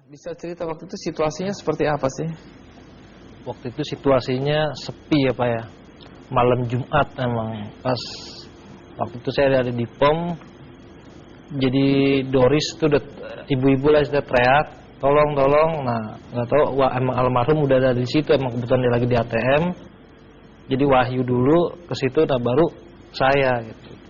Bisa cerita waktu itu situasinya seperti apa sih? Waktu itu situasinya sepi ya Pak ya. Malam Jumat emang. Pas waktu itu saya ada di POM. Jadi Doris tuh udah, ibu-ibu lah sudah teriak, tolong. Nah, nggak tahu emang almarhum udah ada di situ, emang kebetulan dia lagi di ATM. Jadi Wahyu dulu ke situ, nah baru saya gitu.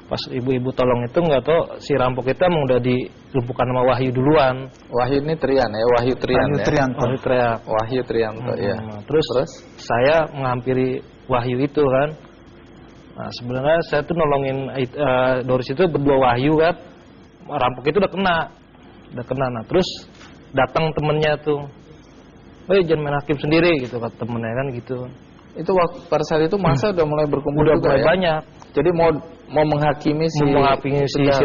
Pas ibu-ibu tolong itu nggak tahu si rampok itu emang udah dilumpuhkan sama Wahyu duluan. Wahyu ini Trian ya, Wahyu Trian ya. Wahyu Trianto ya. Terus saya menghampiri Wahyu itu kan. Nah sebenarnya saya tuh nolongin Doris itu berdua Wahyu kan. Rampok itu udah kena. Nah terus datang temennya tuh, jangan main hakim sendiri gitu kata temennya kan gitu. Itu waktu pada saat itu masa udah mulai berkumpul udah juga mulai ya? banyak. Jadi mau menghakimi si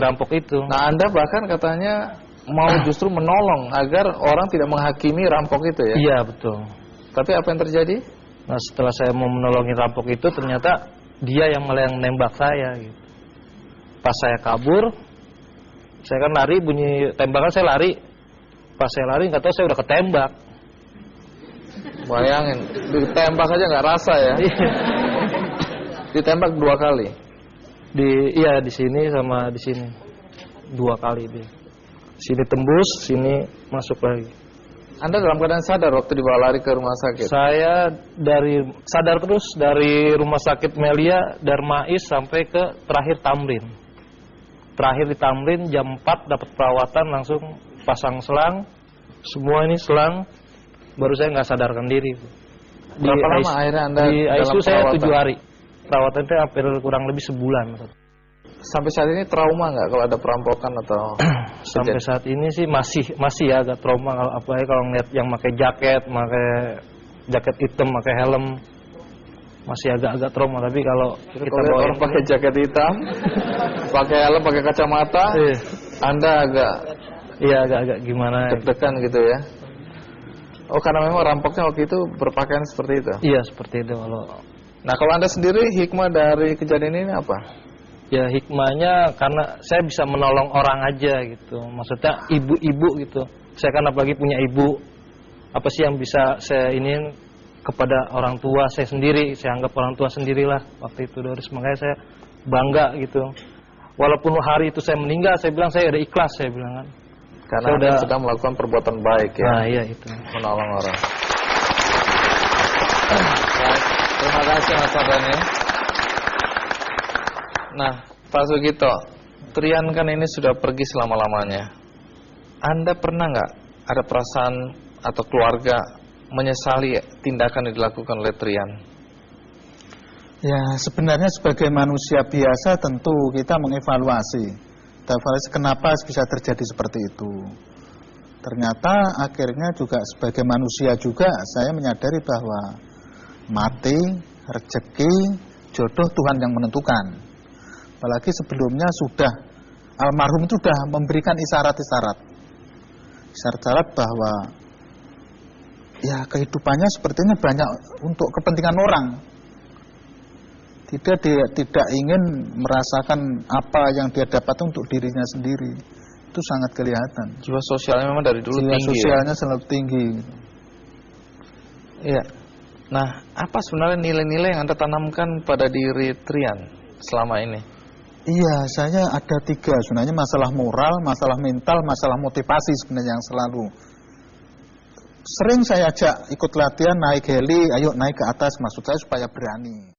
rampok itu. Nah Anda bahkan katanya mau justru menolong agar orang tidak menghakimi rampok itu ya? Iya betul. Tapi apa yang terjadi? Nah setelah saya mau menolongi rampok itu ternyata dia yang malah yang nembak saya gitu. Pas saya kabur, saya kan lari, bunyi tembakan saya lari. Pas saya lari nggak tahu saya udah ketembak. Bayangin, ditembak aja nggak rasa ya? Ditembak 2 kali. Iya di sini sama di sini 2 kali dia. Sini tembus, sini masuk lagi. Anda dalam keadaan sadar waktu dibawa lari ke rumah sakit? Saya sadar terus dari rumah sakit Melia Darmais sampai ke terakhir Tamrin. Terakhir di Tamrin jam 4 dapat perawatan, langsung pasang selang. Semua ini selang, baru saya nggak sadarkan diri. Berapa lama akhirnya Anda di dalam ICU saya perawatan? 7 hari. Perawatan itu hampir kurang lebih sebulan. Sampai saat ini trauma nggak kalau ada perampokan atau? Sampai saat ini sih masih ya agak trauma kalau ngeliat yang pakai jaket hitam, pakai helm, masih agak trauma. Tapi kalau kita orang pakai jaket hitam, pakai helm, pakai kacamata, Anda agak gimana? Deg-degan gitu ya? Oh karena memang rampoknya waktu itu berpakaian seperti itu? Iya seperti itu. Nah kalau Anda sendiri hikmah dari kejadian ini apa? Ya hikmahnya karena saya bisa menolong orang aja gitu. Maksudnya ibu-ibu gitu. Saya kan apalagi punya ibu. Apa sih yang bisa saya ini kepada orang tua saya sendiri. Saya anggap orang tua sendirilah waktu itu Doris. Makanya saya bangga gitu. Walaupun hari itu saya meninggal, saya bilang saya udah ikhlas, saya bilang kan. Karena Anda sedang melakukan perbuatan baik ya. Nah iya itu. Menolong orang. Baik, terima kasih Mas Ardhani. Nah, Pak Sugito, Trian kan ini sudah pergi selama-lamanya. Anda pernah nggak ada perasaan atau keluarga menyesali tindakan yang dilakukan oleh Trian? Ya, sebenarnya sebagai manusia biasa tentu kita mengevaluasi. Kenapa bisa terjadi seperti itu. Ternyata akhirnya juga sebagai manusia juga saya menyadari bahwa mati, rezeki, jodoh Tuhan yang menentukan. Apalagi sebelumnya almarhum itu sudah memberikan isyarat-isyarat bahwa ya kehidupannya sepertinya banyak untuk kepentingan orang. Dia tidak ingin merasakan apa yang dia dapat untuk dirinya sendiri. Itu sangat kelihatan. Jiwa sosialnya memang dari dulu tinggi. Jiwa sosialnya selalu tinggi. Iya. Nah, apa sebenarnya nilai-nilai yang Anda tanamkan pada diri Trian selama ini? Iya, saya ada 3 sebenarnya, masalah moral, masalah mental, masalah motivasi sebenarnya yang selalu. Sering saya ajak ikut latihan naik heli, ayo naik ke atas, maksud saya supaya berani.